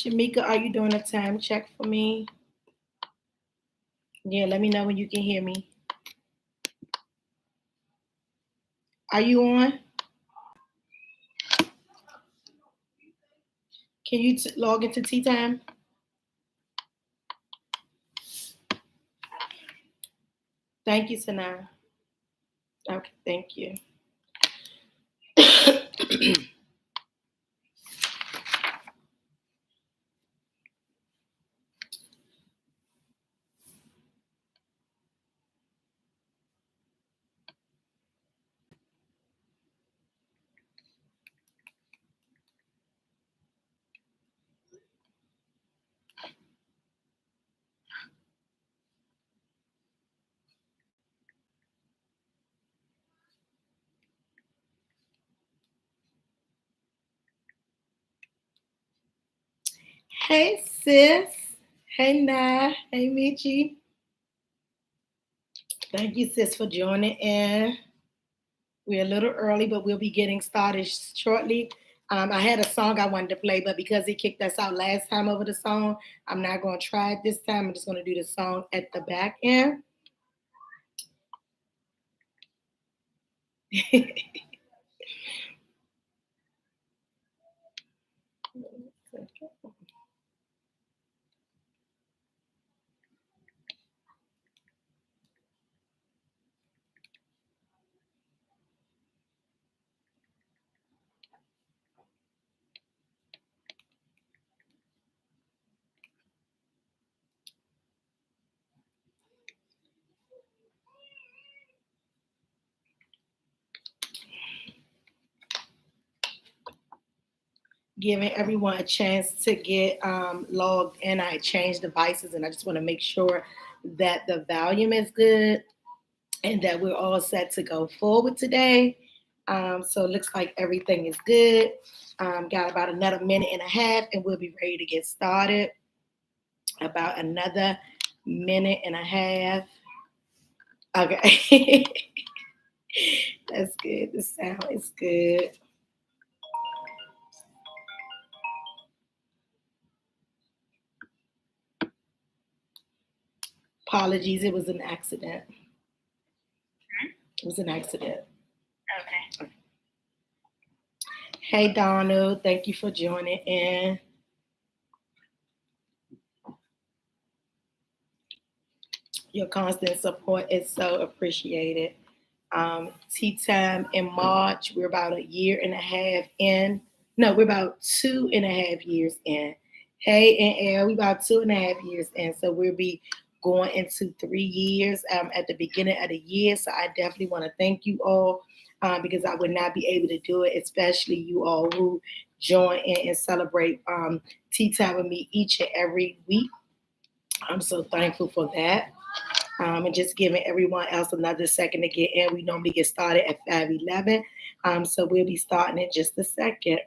Shamika, are you doing a time check for me? Yeah, let me know when you can hear me. Are you on? Can you log into tea time? Thank you, Sanaa. Okay, thank you. Hey, sis. Hey, Nah. Hey, Michi. Thank you, sis, for joining in. We're a little early, but we'll be getting started shortly. I had a song I wanted to play, but because he kicked us out last time over the song, I'm not going to try it this time. I'm just going to do the song at the back end. Giving everyone a chance to get logged in. I changed devices and I just want to make sure that the volume is good and that we're all set to go forward today. So it looks like everything is good. Got about another minute and a half and we'll be ready to get started. About another minute and a half. Okay. That's good. The sound is good. Apologies, it was an accident. It was an accident. Okay. Hey, Donald. Thank you for joining in. Your constant support is so appreciated. Tea time in March. We're about a year and a half in. No, we're about 2.5 years in. Hey, and Air, we about 2.5 years in. So we'll be going into 3 years at the beginning of the year. So I definitely want to thank you all because I would not be able to do it, especially you all who join in and celebrate tea time with me each and every week. I'm so thankful for that. And just giving everyone else another second to get in. We normally get started at 5:11. So we'll be starting in just a second.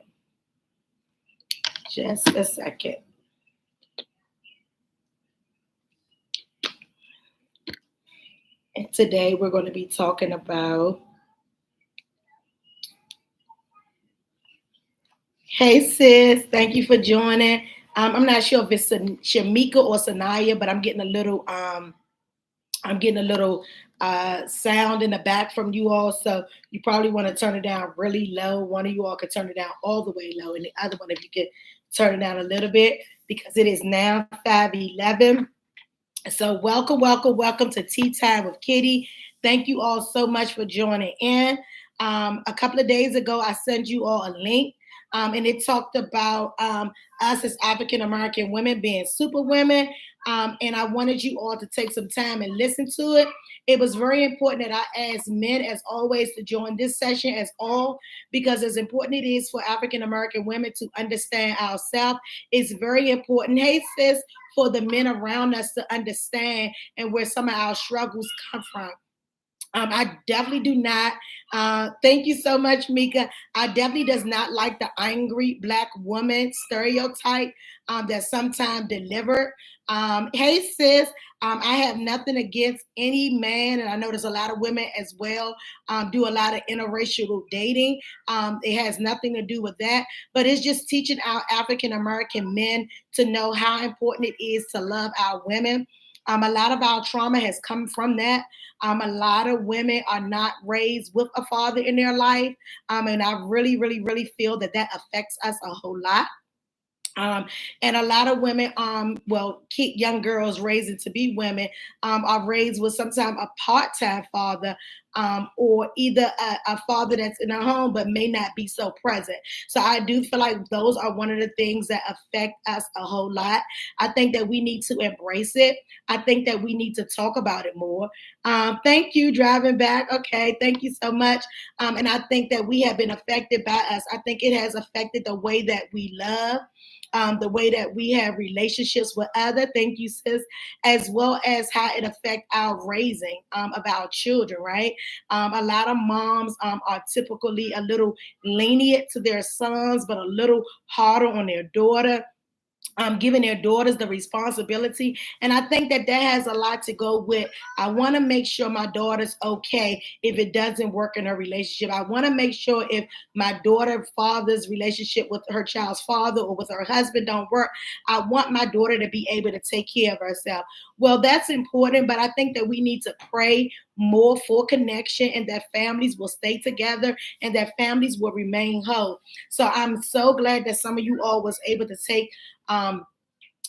Just a second. And today we're going to be talking about. Hey sis, thank you for joining. I'm not sure if it's Shamika or Sanaya, but I'm getting a little sound in the back from you all, so you probably want to turn it down really low. One of you all could turn it down all the way low, and the other one, if you could turn it down a little bit, because it is now 5:11. So welcome, welcome, welcome to Tea Time with Kitty. Thank you all so much for joining in. A couple of days ago, I sent you all a link, and it talked about us as African American women being superwomen. And I wanted you all to take some time and listen to it. It was very important that I asked men, as always, to join this session as all, because as important it is for African American women to understand ourselves, it's very important. Hey, sis, for the men around us to understand and where some of our struggles come from. I definitely do not. Thank you so much, Mika. I definitely does not like the angry black woman stereotype that sometimes delivered. Hey, sis, I have nothing against any man, and I know there's a lot of women as well do a lot of interracial dating. It has nothing to do with that, but it's just teaching our African American men to know how important it is to love our women. A lot of our trauma has come from that. A lot of women are not raised with a father in their life. And I really, really, really feel that that affects us a whole lot. Um, and a lot of women, well, young girls raising to be women, are raised with sometimes a part-time father, or either a father that's in a home but may not be so present. So I do feel like those are one of the things that affect us a whole lot. I think that we need to embrace it. I think that we need to talk about it more. Thank you, driving back. Okay, thank you so much. And I think that we have been affected by us. I think it has affected the way that we love, the way that we have relationships with other. Thank you, sis, as well as how it affect our raising of our children. Right, a lot of moms are typically a little lenient to their sons, but a little harder on their daughter, giving their daughters the responsibility. And I think that that has a lot to go with, I want to make sure my daughter's okay if it doesn't work in her relationship. I want to make sure if my daughter father's relationship with her child's father or with her husband don't work, I want my daughter to be able to take care of herself. Well, that's important, but I think that we need to pray more for connection and that families will stay together and that families will remain whole. So I'm so glad that some of you all was able to take um,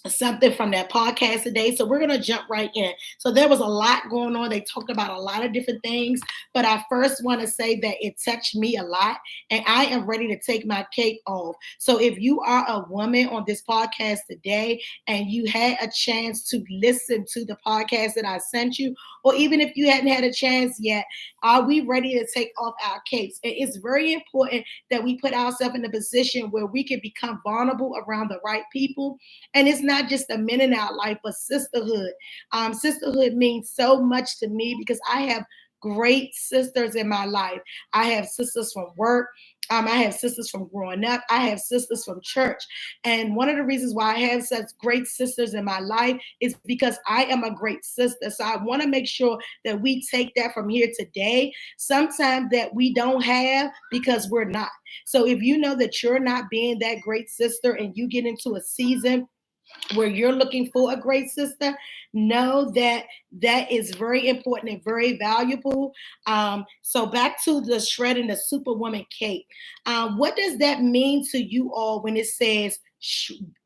something from that podcast today. So we're going to jump right in. So there was a lot going on. They talked about a lot of different things, but I first want to say that it touched me a lot and I am ready to take my cape off. So if you are a woman on this podcast today and you had a chance to listen to the podcast that I sent you, or even if you hadn't had a chance yet, are we ready to take off our capes? It's very important that we put ourselves in a position where we can become vulnerable around the right people. And it's not just the men in our life, but sisterhood. Sisterhood means so much to me because I have great sisters in my life. I have sisters from work. I have sisters from growing up. I have sisters from church. And one of the reasons why I have such great sisters in my life is because I am a great sister. So I want to make sure that we take that from here today. Sometimes that we don't have because we're not. So if you know that you're not being that great sister and you get into a season where you're looking for a great sister, know that that is very important and very valuable. So back to the shredding the Superwoman cape. What does that mean to you all when it says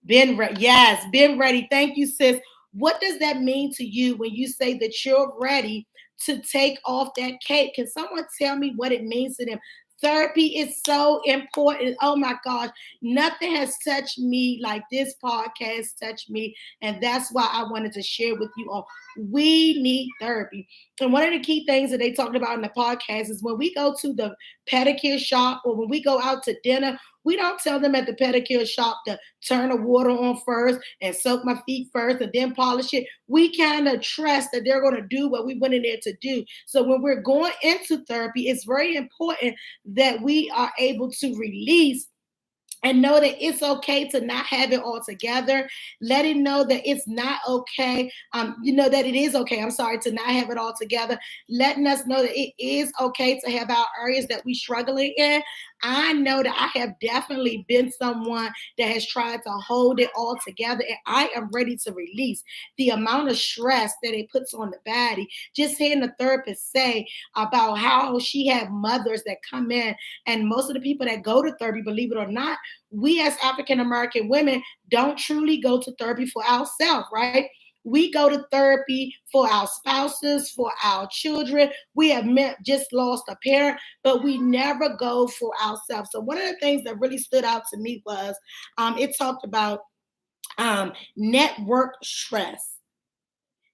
been ready? Yes, been ready. Thank you, sis. What does that mean to you when you say that you're ready to take off that cape? Can someone tell me what it means to them? Therapy is so important. Oh my gosh. Nothing has touched me like this podcast touched me. And that's why I wanted to share with you all. We need therapy. And one of the key things that they talked about in the podcast is when we go to the pedicure shop or when we go out to dinner, we don't tell them at the pedicure shop to turn the water on first and soak my feet first and then polish it. We kind of trust that they're going to do what we went in there to do. So when we're going into therapy, it's very important that we are able to release and know that it's okay to not have it all together. Let it know that it's not okay. That it is okay. I'm sorry to not have it all together. Letting us know that it is okay to have our areas that we struggling in. I know that I have definitely been someone that has tried to hold it all together, and I am ready to release the amount of stress that it puts on the body. Just hearing the therapist say about how she had mothers that come in, and most of the people that go to therapy, believe it or not, we as African American women don't truly go to therapy for ourselves, right? We go to therapy for our spouses, for our children. We have just lost a parent, but we never go for ourselves. So one of the things that really stood out to me was it talked about network stress.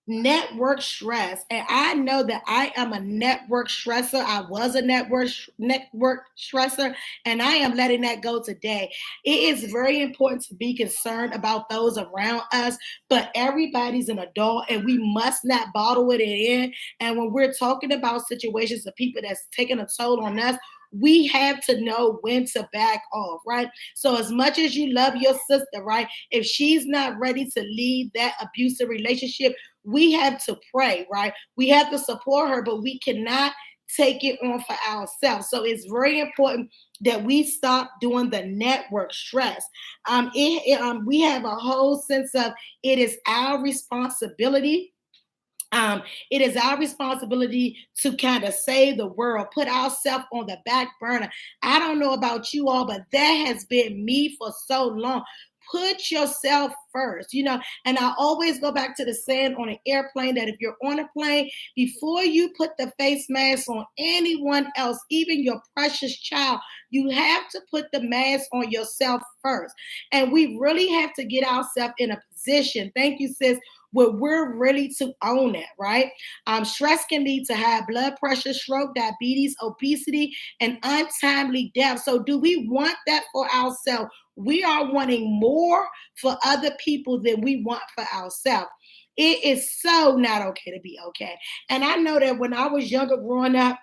network stress. And I know that I am a network stressor. I was a network stressor, and I am letting that go today. It is very important to be concerned about those around us, but everybody's an adult and we must not bottle it in. And when we're talking about situations of people that's taking a toll on us, we have to know when to back off, right? So, as much as you love your sister, right, if she's not ready to leave that abusive relationship, we have to pray, right? We have to support her, but we cannot take it on for ourselves. So it's very important that we stop doing the network stress. We have a whole sense of it is our responsibility, it is our responsibility to kind of save the world, put ourselves on the back burner. I don't know about you all, but that has been me for so long. Put yourself first, and I always go back to the saying on an airplane that if you're on a plane, before you put the face mask on anyone else, even your precious child, you have to put the mask on yourself first. And we really have to get ourselves in a position. Thank you, sis, where we're really to own it, right? Stress can lead to high blood pressure, stroke, diabetes, obesity, and untimely death. So, do we want that for ourselves? We are wanting more for other people than we want for ourselves. It is so not okay to be okay. And I know that when I was younger growing up,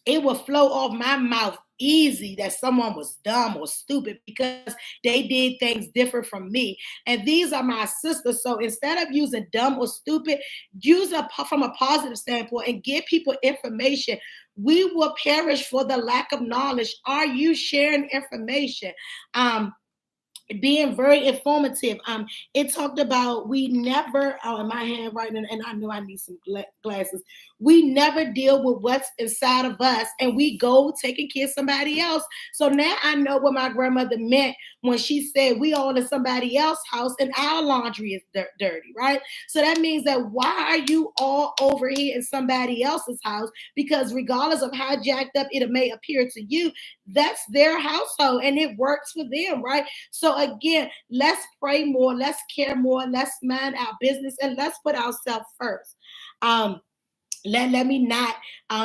it would flow off my mouth easy that someone was dumb or stupid because they did things different from me. And these are my sisters. So instead of using dumb or stupid, use it from a positive standpoint and give people information. We will perish for the lack of knowledge. Are you sharing information? Being very informative. It talked about we never, oh, in my handwriting, and I know I need some glasses. We never deal with what's inside of us, and we go taking care of somebody else. So now I know what my grandmother meant when she said we all in somebody else's house and our laundry is dirty, right? So that means that why are you all over here in somebody else's house? Because regardless of how jacked up it may appear to you, that's their household and it works for them, right? So again, let's pray more, let's care more, let's mind our business, and let's put ourselves first. Let me not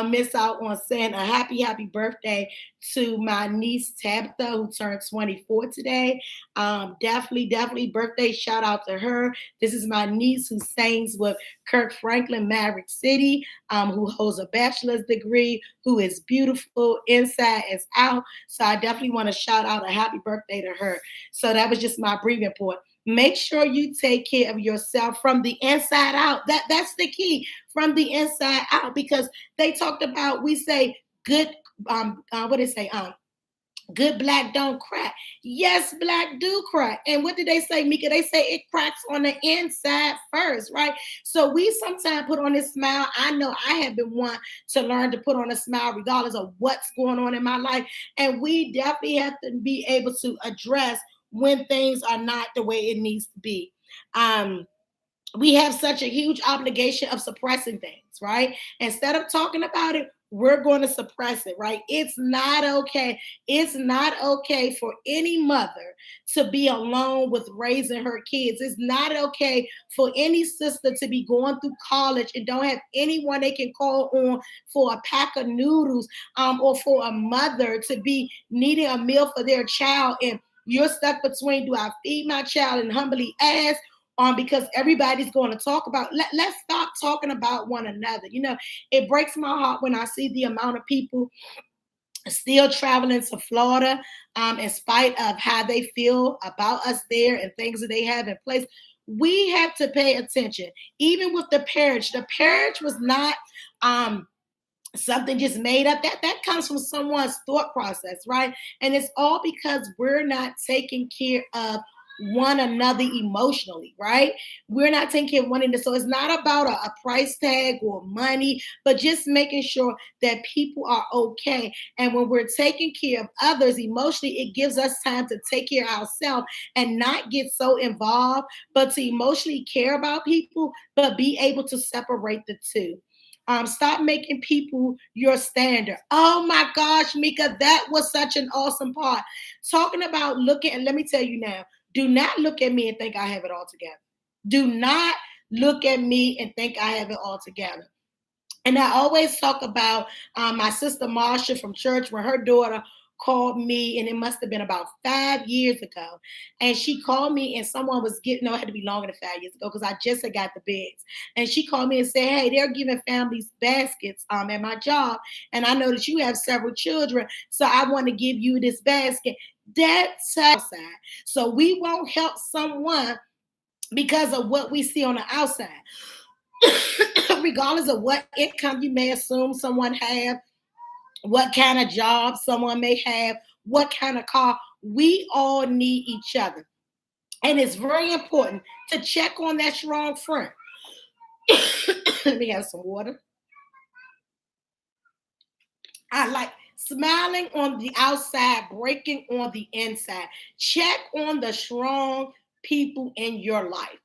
miss out on saying a happy birthday to my niece Tabitha, who turned 24 today. Definitely birthday shout out to her. This is my niece who sings with Kirk Franklin Maverick City, who holds a bachelor's degree, who is beautiful inside as out. So I definitely want to shout out a happy birthday to her. So that was just my briefing point. Make sure you take care of yourself from the inside out. That's the key, from the inside out, because they talked about, we say good what did they say? Good black don't crack. Yes, black do crack. And what did they say, Mika? They say it cracks on the inside first, right? So we sometimes put on this smile. I know I have been one to learn to put on a smile regardless of what's going on in my life. And we definitely have to be able to address when things are not the way it needs to be. We have such a huge obligation of suppressing things, right? Instead of talking about it, we're going to suppress it, right? It's not okay. It's not okay for any mother to be alone with raising her kids. It's not okay for any sister to be going through college and don't have anyone they can call on for a pack of noodles, or for a mother to be needing a meal for their child, and you're stuck between, do I feed my child and humbly ask, because everybody's going to talk about, let's stop talking about one another. It breaks my heart when I see the amount of people still traveling to Florida, in spite of how they feel about us there and things that they have in place. We have to pay attention. Even with the purge was not something just made up. That comes from someone's thought process, right? And it's all because we're not taking care of one another emotionally, right? We're not taking care of one another. So it's not about a price tag or money, but just making sure that people are okay. And when we're taking care of others emotionally, it gives us time to take care of ourselves and not get so involved, but to emotionally care about people, but be able to separate the two. Stop making people your standard. Oh my gosh, Mika, that was such an awesome part. Talking about looking, and let me tell you now, do not look at me and think I have it all together. Do not look at me and think I have it all together. And I always talk about my sister Marsha from church when her daughter called me, and it must have been about 5 years ago. And she called me, and someone was getting, no, it had to be longer than 5 years ago because I just had got the beds. And she called me and said, hey, they're giving families baskets at my job. And I know that you have several children, so I want to give you this basket. That's outside. So we won't help someone because of what we see on the outside. Regardless of what income you may assume someone have, what kind of job someone may have, what kind of car, we all need each other. And it's very important to check on that strong friend. Let me have some water. I like smiling on the outside, breaking on the inside. Check on the strong people in your life.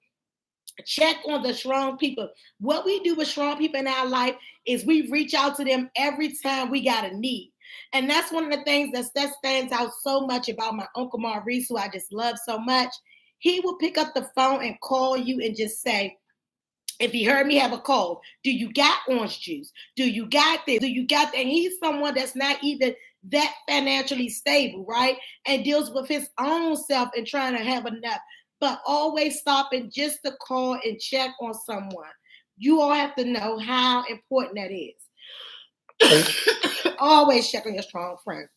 Check on the strong people. What we do with strong people in our life is we reach out to them every time we got a need. And that's one of the things that stands out so much about my Uncle Maurice, who I just love so much. He will pick up the phone and call you and just say, if he heard me have a cold, do you got orange juice? Do you got this? Do you got that? And he's someone that's not even that financially stable, right? And deals with his own self and trying to have enough. But always stopping just to call and check on someone. You all have to know how important that is. Always check on your strong friend.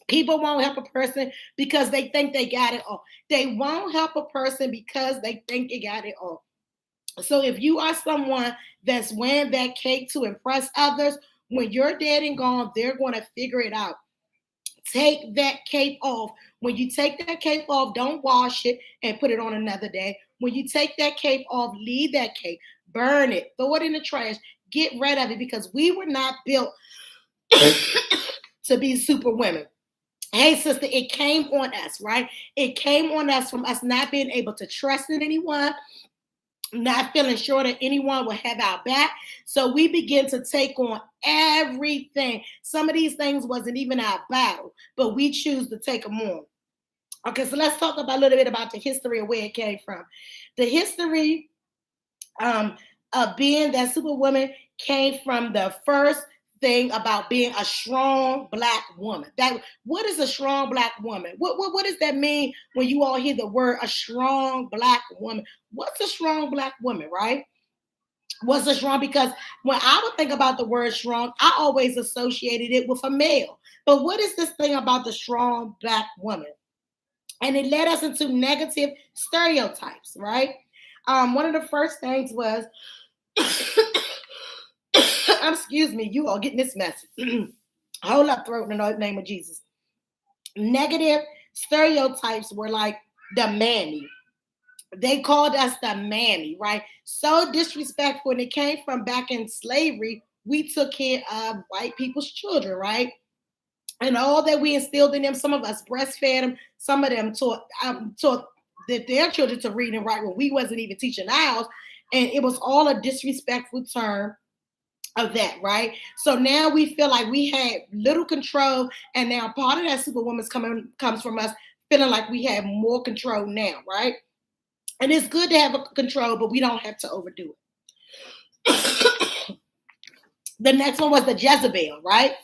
People won't help a person because they think they got it all. They won't help a person because they think they got it all. So if you are someone that's wearing that cape to impress others, when you're dead and gone, they're going to figure it out. Take that cape off. When you take that cape off, don't wash it and put it on another day. When you take that cape off, leave that cape, burn it, throw it in the trash, get rid of it because we were not built to be superwomen. Hey, sister, it came on us, right? It came on us from us not being able to trust in anyone, not feeling sure that anyone will have our back. So we begin to take on everything. Some of these things wasn't even our battle, but we choose to take them on. Okay, so let's talk about a little bit about the history of where it came from. The history of being that superwoman came from the first thing about being a strong Black woman. That what is a strong Black woman? What does that mean when you all hear the word a strong Black woman? What's a strong Black woman, right? What's a strong? Because when I would think about the word strong, I always associated it with a male. But what is this thing about the strong Black woman? And it led us into negative stereotypes, right? One of the first things was, excuse me, you all getting this message. Hold up, throat in the name of Jesus. Negative stereotypes were like the mammy. They called us the mammy, right? So disrespectful. And it came from back in slavery. We took care of white people's children, right? And all that we instilled in them, some of us breastfed them, some of them taught their children to read and write when we wasn't even teaching ours. And it was all a disrespectful term of that, right? So now we feel like we had little control, and now part of that superwoman's comes from us feeling like we have more control now, right? And it's good to have a control, but we don't have to overdo it. The next one was the Jezebel, right?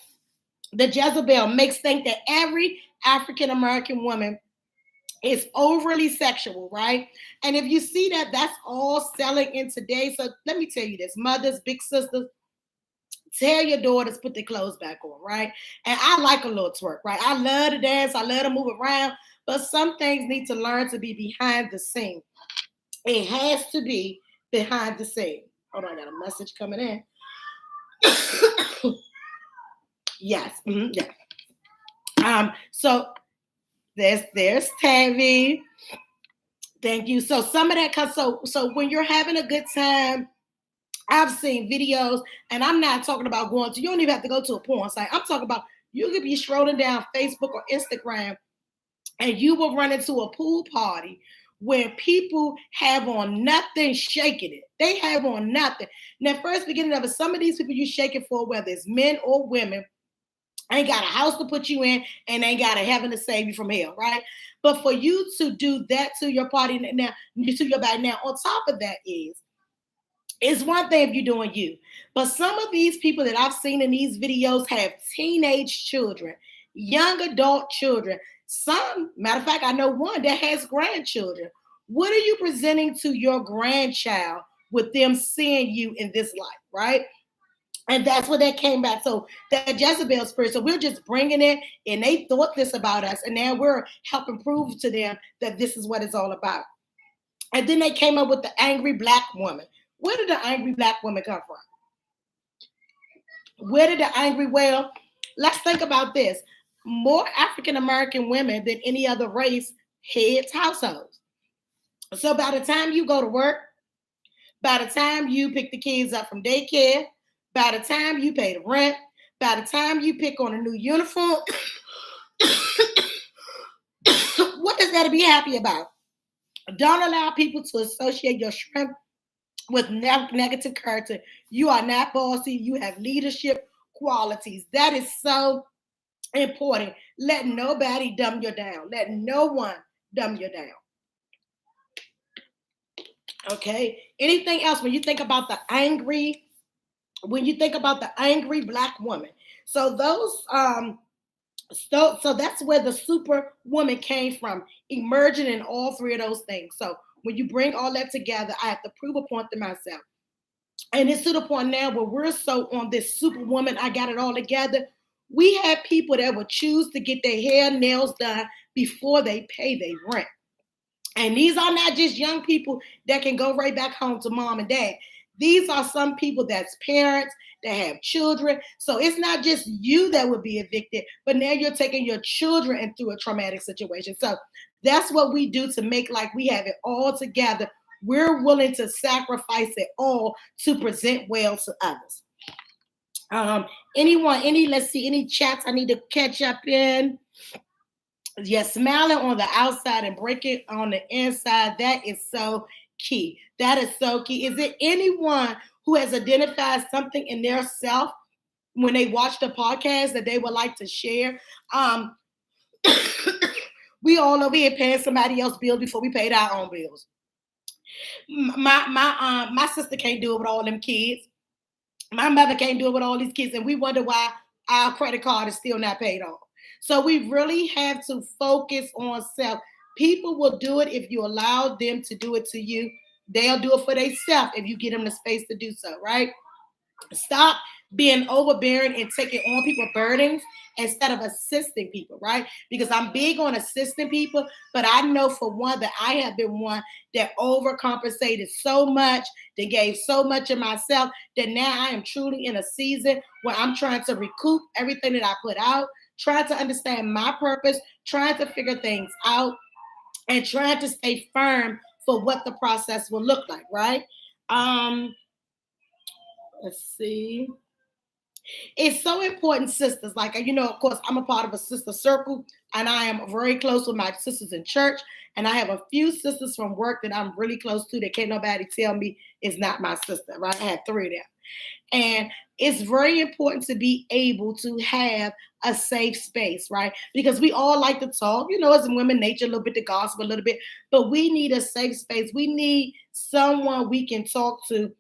The Jezebel makes think that every African American woman is overly sexual, right? And if you see that, that's all selling in today. So let me tell you this, mothers, big sisters, tell your daughters put their clothes back on, right? And I like a little twerk, right? I love to dance, I love to move around, but some things need to learn to be behind the scene. It has to be behind the scene. Hold on, I got a message coming in. Yes. Mm-hmm, yeah. So there's Tavi. Thank you. So some of that so when you're having a good time, I've seen videos, and I'm not talking about going to, you don't even have to go to a porn site. I'm talking about you could be strolling down Facebook or Instagram and you will run into a pool party where people have on nothing, shaking it. They have on nothing. Now, first beginning of it, some of these people you shake it for, whether it's men or women, ain't got a house to put you in and ain't got a heaven to save you from hell, right? But for you to do that to your party now, to your body now, on top of that is It's one thing if you're doing you, but some of these people that I've seen in these videos have teenage children, young adult children. Some, matter of fact, I know one that has grandchildren. What are you presenting to your grandchild with them seeing you in this life, right? And that's what that came back. So that Jezebel spirit. So we're just bringing it, and they thought this about us, and now we're helping prove to them that this is what it's all about. And then they came up with the angry black woman. Where did the angry black woman come from? Where did the angry, well, let's think about this. More African American women than any other race heads households. So by the time you go to work, by the time you pick the kids up from daycare, by the time you pay the rent, by the time you pick on a new uniform, what is that to be happy about? Don't allow people to associate your strength with negative character. You are not bossy. You have leadership qualities. That is so important. Let nobody dumb you down. Let no one dumb you down. Okay. Anything else when you think about the angry, when you think about the angry black woman? So those so that's where the super woman came from, emerging in all three of those things. So when you bring all that together, I have to prove a point to myself. And it's to the point now where we're so on this superwoman, I got it all together. We have people that would choose to get their hair, nails done before they pay their rent. And these are not just young people that can go right back home to mom and dad. These are some people that's parents that have children. So it's not just you that would be evicted, but now you're taking your children into a traumatic situation. So that's what we do to make like we have it all together. We're willing to sacrifice it all to present well to others. Anyone, let's see, any chats I need to catch up in? Yes, smiling on the outside and breaking on the inside. That is so key. That is so key. Is it anyone who has identified something in their self when they watch the podcast that they would like to share? We all over here paying somebody else's bills before we paid our own bills. My sister can't do it with all them kids. My mother can't do it with all these kids, and we wonder why our credit card is still not paid off. So we really have to focus on self. People will do it if you allow them to do it to you. They'll do it for themselves if you give them the space to do so, right? Stop being overbearing and taking on people's burdens instead of assisting people, right? Because I'm big on assisting people, but I know for one that I have been one that overcompensated so much, that gave so much of myself, that now I am truly in a season where I'm trying to recoup everything that I put out, trying to understand my purpose, trying to figure things out, and trying to stay firm for what the process will look like, right? Um, let's see. It's so important, sisters. Like, of course, I'm a part of a sister circle, and I am very close with my sisters in church. And I have a few sisters from work that I'm really close to that can't nobody tell me is not my sister, right? I have three of them. And it's very important to be able to have a safe space, right? Because we all like to talk, as women nature, a little bit to gossip, a little bit, but we need a safe space. We need someone we can talk to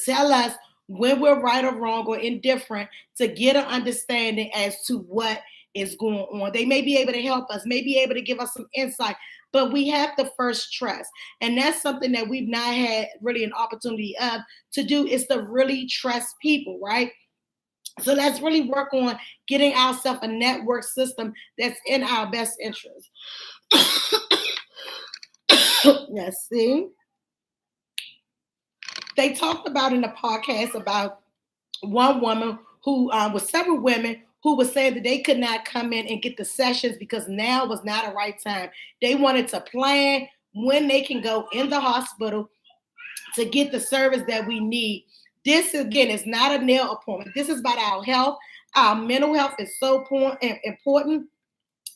tell us when we're right or wrong or indifferent, to get an understanding as to what is going on. They may be able to help us, may be able to give us some insight, but we have to first trust. And that's something that we've not had really an opportunity of to do, is to really trust people, right? So let's really work on getting ourselves a network system that's in our best interest. Let's see. They talked about in the podcast about one woman who was several women who were saying that they could not come in and get the sessions because now was not a right time. They wanted to plan when they can go in the hospital to get the service that we need. This again is not a nail appointment. This is about our health. Our mental health is so important.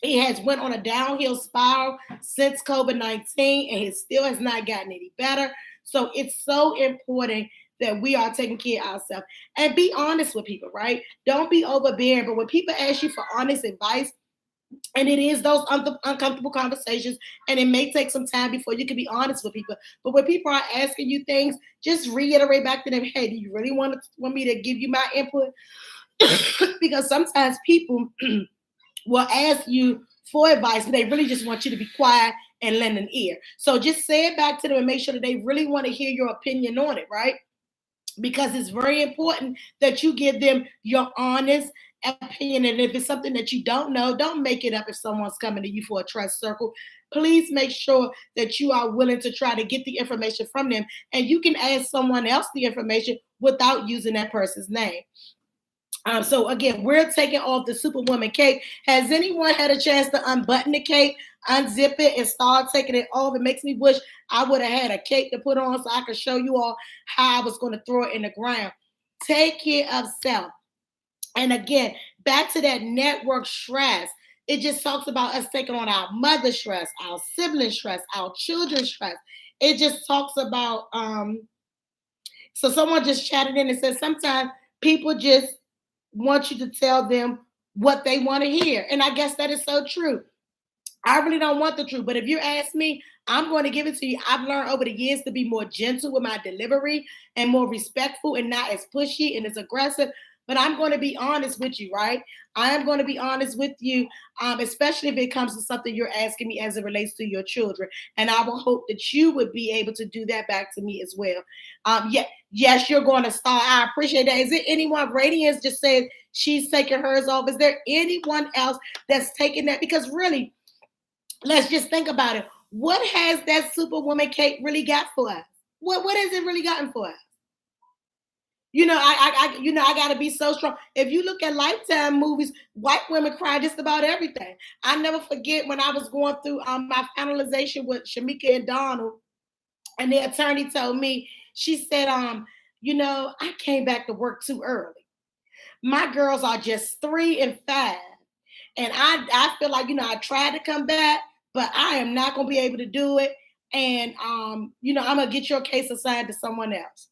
It has went on a downhill spiral since COVID-19, and it still has not gotten any better. So it's so important that we are taking care of ourselves and be honest with people, right? Don't be overbearing. But when people ask you for honest advice, And it is those uncomfortable conversations, and it may take some time before you can be honest with people. But when people are asking you things, just reiterate back to them, hey, do you really want me to give you my input? Because sometimes people will ask you for advice, but they really just want you to be quiet and lend an ear. So just say it back to them and make sure that they really want to hear your opinion on it, right? Because it's very important that you give them your honest opinion. And if it's something that you don't know, don't make it up if someone's coming to you for a trust circle. Please make sure that you are willing to try to get the information from them. And you can ask someone else the information without using that person's name. So again, we're taking off the Superwoman cape. Has anyone had a chance to unbutton the cape, unzip it, and start taking it off? It makes me wish I would have had a cape to put on so I could show you all how I was going to throw it in the ground. Take care of self. And again, back to that network stress. It just talks about us taking on our mother stress, our sibling stress, our children's stress. It just talks about so someone just chatted in and said sometimes people just want you to tell them what they want to hear. And I guess that is so true. I really don't want the truth, but if you ask me, I'm going to give it to you. I've learned over the years to be more gentle with my delivery and more respectful and not as pushy and as aggressive. But I'm going to be honest with you, right? I am going to be honest with you, especially if it comes to something you're asking me as it relates to your children. And I will hope that you would be able to do that back to me as well. Yes, you're going to start. I appreciate that. Is it anyone? Radiance just said she's taking hers off. Is there anyone else that's taking that? Because really, let's just think about it. What has that Superwoman cape really got for us? What has it really gotten for us? I gotta be so strong. If you look at Lifetime movies, white women cry just about everything. I never forget when I was going through my finalization with Shamika and Donald, and the attorney told me, she said, I came back to work too early. My girls are just 3 and 5. And I feel like, I tried to come back, but I am not gonna be able to do it. And I'm gonna get your case assigned to someone else.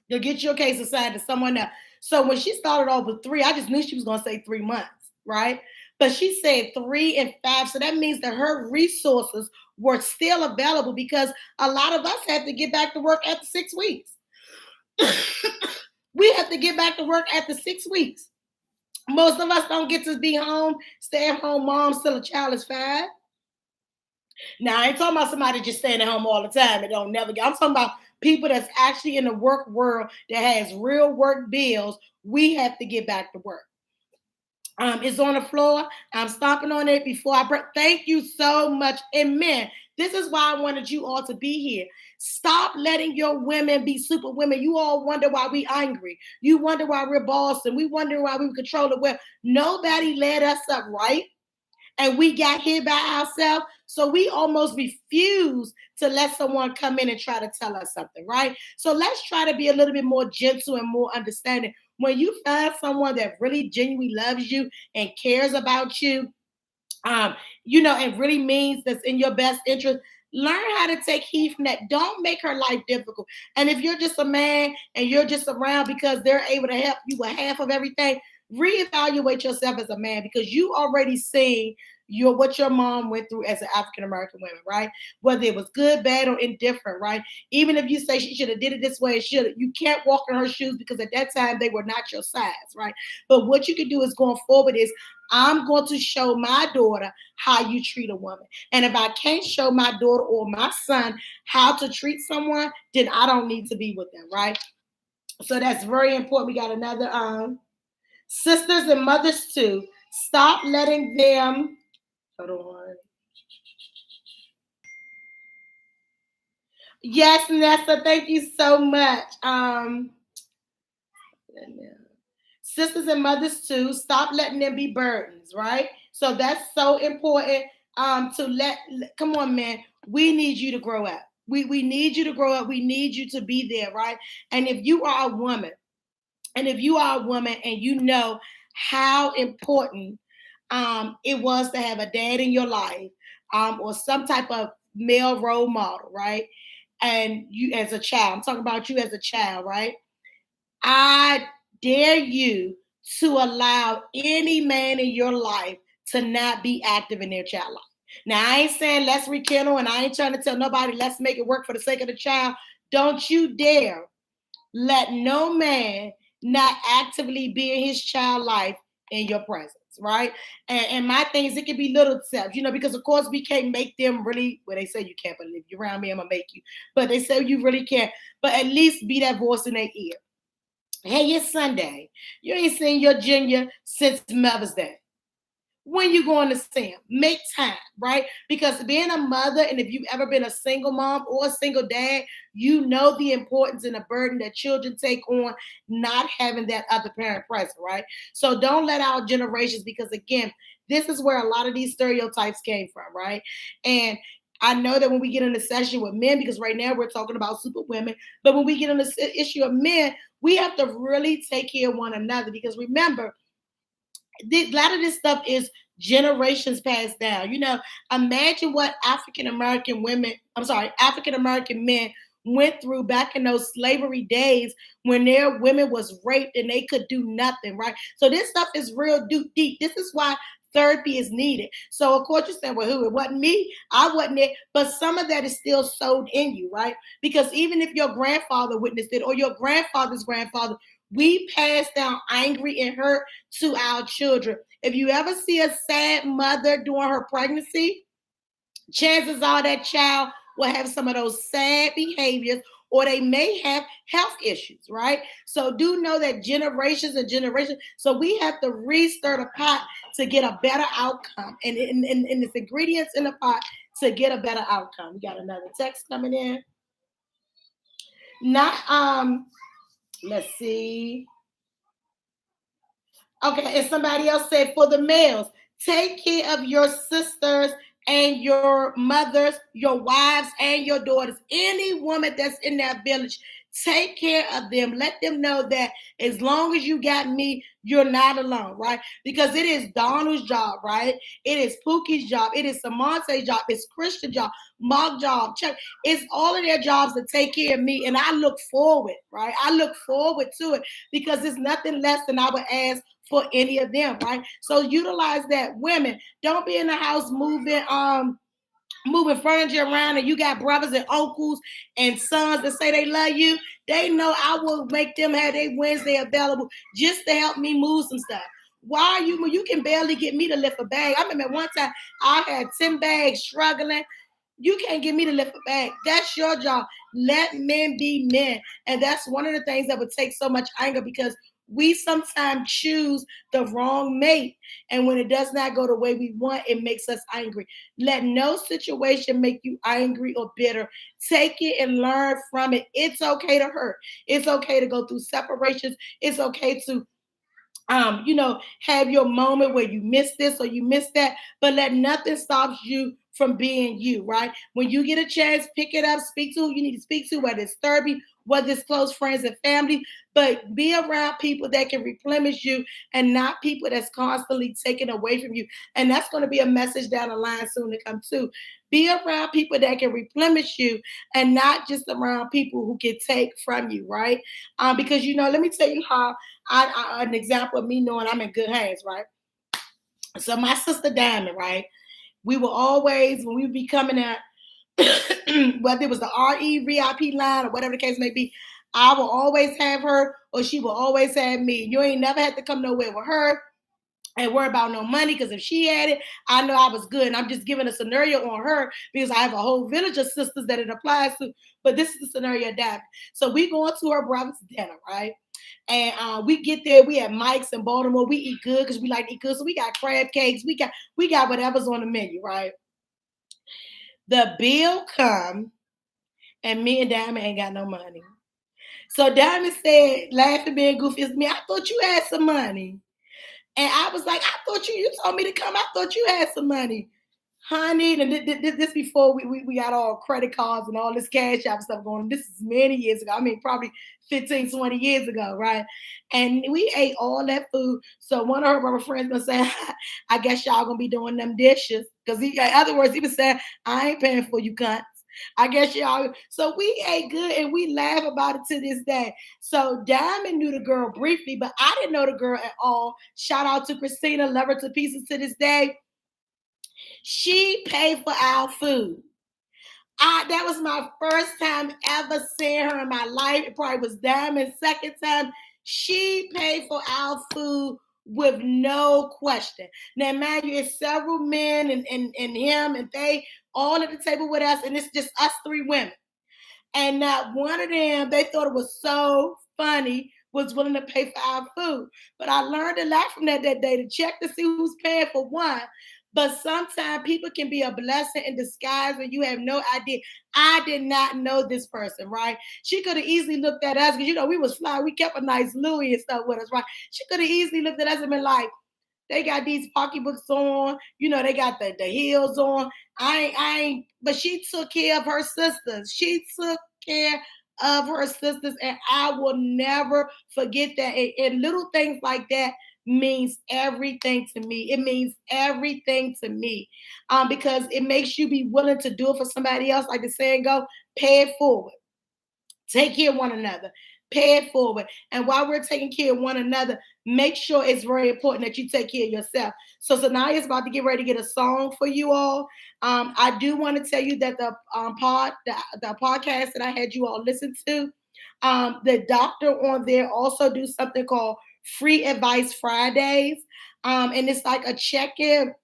You'll get your case assigned to someone else. So when she started off with 3, I just knew she was gonna say 3 months, right? But she said 3 and 5. So that means that her resources were still available because a lot of us had to get back to work after 6 weeks. We have to get back to work after 6 weeks. Most of us don't get to be home, stay at home moms till a child is 5. Now, I ain't talking about somebody just staying at home all the time and don't never get. I'm talking about people that's actually in the work world that has real work bills. We have to get back to work. It's on the floor. I'm stomping on it before I break. Thank you so much. And men, this is why I wanted you all to be here. Stop letting your women be super women. You all wonder why we angry. You wonder why we're bossing. We wonder why we control the well. Nobody led us up, right? And we got here by ourselves. So we almost refuse to let someone come in and try to tell us something, right? So let's try to be a little bit more gentle and more understanding. When you find someone that really genuinely loves you and cares about you, and really means that's in your best interest, learn how to take heed from that. Don't make her life difficult. And if you're just a man and you're just around because they're able to help you with half of everything, reevaluate yourself as a man because you already seen what your mom went through as an African American woman, right? Whether it was good, bad, or indifferent, right? Even if you say she should have did it this way, you can't walk in her shoes because at that time they were not your size, right? But what you can do is going forward is I'm going to show my daughter how you treat a woman. And if I can't show my daughter or my son how to treat someone, then I don't need to be with them, right? So that's very important. We got another sisters and mothers too. Stop letting them. Hold on. Yes, Nessa, thank you so much. Sisters and mothers too. Stop letting them be burdens, right? So that's so important. Come on, man. We need you to grow up. We need you to grow up. We need you to be there, right? And if you are a woman, and you know how important it was to have a dad in your life, or some type of male role model, right? And you as a child, I'm talking about you as a child, right? I dare you to allow any man in your life to not be active in their child life. Now, I ain't saying let's rekindle, and I ain't trying to tell nobody let's make it work for the sake of the child. Don't you dare let no man not actively be in his child life in your presence, right? And my thing is, it can be little steps, because of course we can't make them really. Well, they say you can't, but if you're around me, I'm gonna make you. But they say you really can't. But at least be that voice in their ear. Hey, it's Sunday. You ain't seen your junior since Mother's Day. When you going to see them, make time, right? Because being a mother, and if you've ever been a single mom or a single dad, you know the importance and the burden that children take on not having that other parent present, right? So don't let our generations, because again, this is where a lot of these stereotypes came from, right? And I know that when we get in a session with men, because right now we're talking about superwomen, but when we get on the issue of men, we have to really take care of one another, because remember, a lot of this stuff is generations passed down. Imagine what African American women, I'm sorry, African American men went through back in those slavery days when their women was raped and they could do nothing, right? So this stuff is real deep. This is why therapy is needed. So of course you're saying, well, who? It wasn't me. I wasn't it. But some of that is still sewed in you, right? Because even if your grandfather witnessed it or your grandfather's grandfather, we pass down angry and hurt to our children. If you ever see a sad mother during her pregnancy, chances are that child will have some of those sad behaviors, or they may have health issues, right? So do know that generations and generations. So we have to restir the pot to get a better outcome. And it's ingredients in the pot to get a better outcome. We got another text coming in. Not let's see. Okay, and somebody else said for the males, take care of your sisters and your mothers, your wives and your daughters. Any woman that's in that village, take care of them. Let them know that as long as you got me, you're not alone, right? Because it is Donald's job, right? It is Pookie's job. It is Samonte's job. It's Christian's job, Mark's job, Chuck. It's all of their jobs to take care of me. And I look forward, right? I look forward to it because it's nothing less than I would ask for any of them, right? So utilize that. Women, don't be in the house moving furniture around and you got brothers and uncles and sons that say they love you. They know I will make them have their Wednesday available just to help me move some stuff. Why are you can barely get me to lift a bag. I remember one time I had 10 bags struggling. You can't get me to lift a bag. That's your job. Let men be men. And that's one of the things that would take so much anger, because we sometimes choose the wrong mate. And when it does not go the way we want, it makes us angry. Let no situation make you angry or bitter. Take it and learn from it. It's okay to hurt. It's okay to go through separations. It's okay to have your moment where you miss this or you miss that, but let nothing stop you from being you, right? When you get a chance, pick it up, speak to who you need to speak to, whether it's therapy, whether it's close friends and family, but be around people that can replenish you and not people that's constantly taking away from you. And that's going to be a message down the line soon to come too. Be around people that can replenish you and not just around people who can take from you, right? Because, let me tell you how an example of me knowing I'm in good hands, right? So my sister Diamond, right? We will always, when we would be coming out, whether it was the RE VIP line or whatever the case may be, I will always have her or she will always have me. You ain't never had to come nowhere with her and worry about no money, because if she had it, I know I was good. And I'm just giving a scenario on her because I have a whole village of sisters that it applies to. But this is the scenario that. So we going to her brother's dinner, right? And we get there, we have Mike's in Baltimore. We eat good because we like to eat good. So we got crab cakes, we got whatever's on the menu, right? The bill come, and me and Diamond ain't got no money. So Diamond said, laughing, being goofy, it's me. I thought you had some money. And I was like, I thought you told me to come. I thought you had some money. Honey, and this before we got all credit cards and all this cash out stuff going on. This is many years ago. I mean, probably 15, 20 years ago, right? And we ate all that food. So one of her friends gonna say, I guess y'all gonna be doing them dishes. Because in other words, he was saying, I ain't paying for you cunts. I guess y'all. So we ate good and we laugh about it to this day. So Diamond knew the girl briefly, but I didn't know the girl at all. Shout out to Christina, love her to pieces to this day. She paid for our food. That was my first time ever seeing her in my life. It probably was Diamond's second time. She paid for our food with no question. Now, mind you, it's several men and him, and they all at the table with us, and it's just us three women. And not one of them, they thought it was so funny, was willing to pay for our food. But I learned a lot from that day to check to see who's paying for one. But sometimes people can be a blessing in disguise and you have no idea. I did not know this person, right? She could have easily looked at us because, we was fly. We kept a nice Louis and stuff with us, right? She could have easily looked at us and been like, they got these pocketbooks on, they got the heels on. I ain't, but she took care of her sisters. She took care of her sisters, and I will never forget that. And little things like that means everything to me. It means everything to me, because it makes you be willing to do it for somebody else. Like the saying go, pay it forward. Take care of one another. Pay it forward. And while we're taking care of one another, make sure it's very important that you take care of yourself. So Sanaya is about to get ready to get a song for you all. I do want to tell you that the podcast that I had you all listen to, the doctor on there also do something called Free Advice Fridays. And it's like a check-in.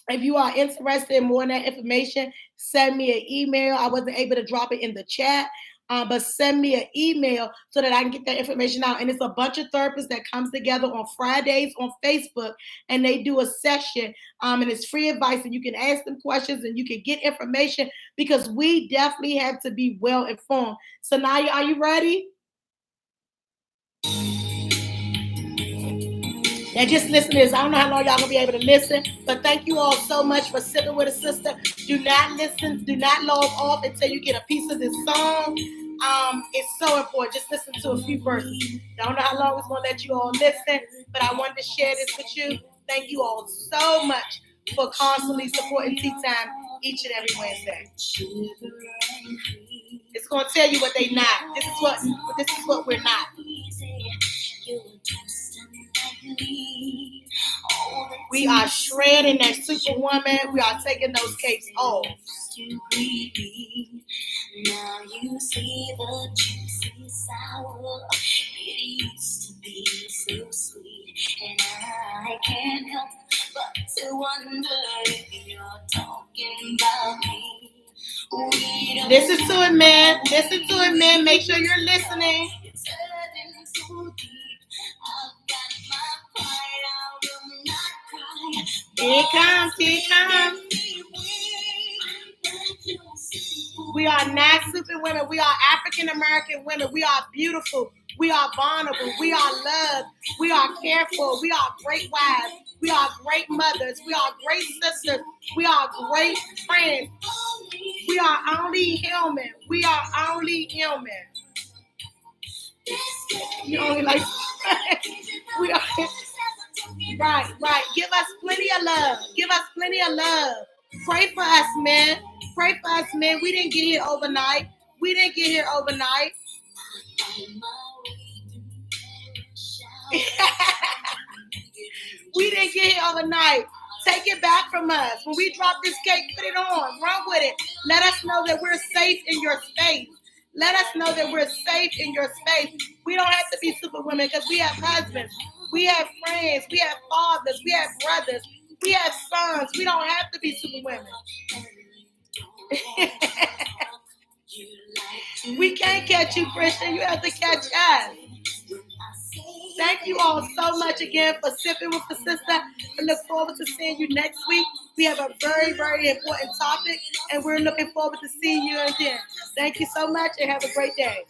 If you are interested in more of that information, send me an email. I wasn't able to drop it in the chat, but send me an email so that I can get that information out. And it's a bunch of therapists that comes together on Fridays on Facebook, and they do a session, and it's free advice, and you can ask them questions and you can get information because we definitely have to be well informed. So Naya, are you ready? Now just listen to this. I don't know how long y'all gonna be able to listen, but thank you all so much for sipping with a sister. Do not listen, do not log off until you get a piece of this song. It's so important. Just listen to a few verses. I don't know how long it's gonna let you all listen, but I wanted to share this with you. Thank you all so much for constantly supporting Tea Time each and every Wednesday. It's gonna tell you what they not. This is what we're not. We are shredding that Superwoman. We are taking those capes off. Now you see the juicy sour. It used to be so sweet, and I can't help but to wonder if you're talking about me. Listen to it, man. Listen to it, man. Make sure you're listening. It's hurting so deep. I've got my pride. I will not cry. Here comes, here comes. We are not Superwomen. We are African American women. We are beautiful. We are vulnerable. We are loved. We are careful. We are great wives. We are great mothers. We are great sisters. We are great friends. We are only human. We are only human. You only like we are right. Give us plenty of love. Give us plenty of love. Pray for us, man. Pray for us, man. We didn't get here overnight. We didn't get here overnight. We didn't get here overnight. Take it back from us. When we drop this cake, put it on. Run with it. Let us know that we're safe in your space. Let us know that we're safe in your space. We don't have to be Superwomen because we have husbands. We have friends. We have fathers. We have brothers. We have sons. We don't have to be Superwomen. We can't catch you, Christian. You have to catch us. Thank you all so much again for sipping with the sister. I look forward to seeing you next week. We have a very, very important topic, and we're looking forward to seeing you again. Thank you so much, and have a great day.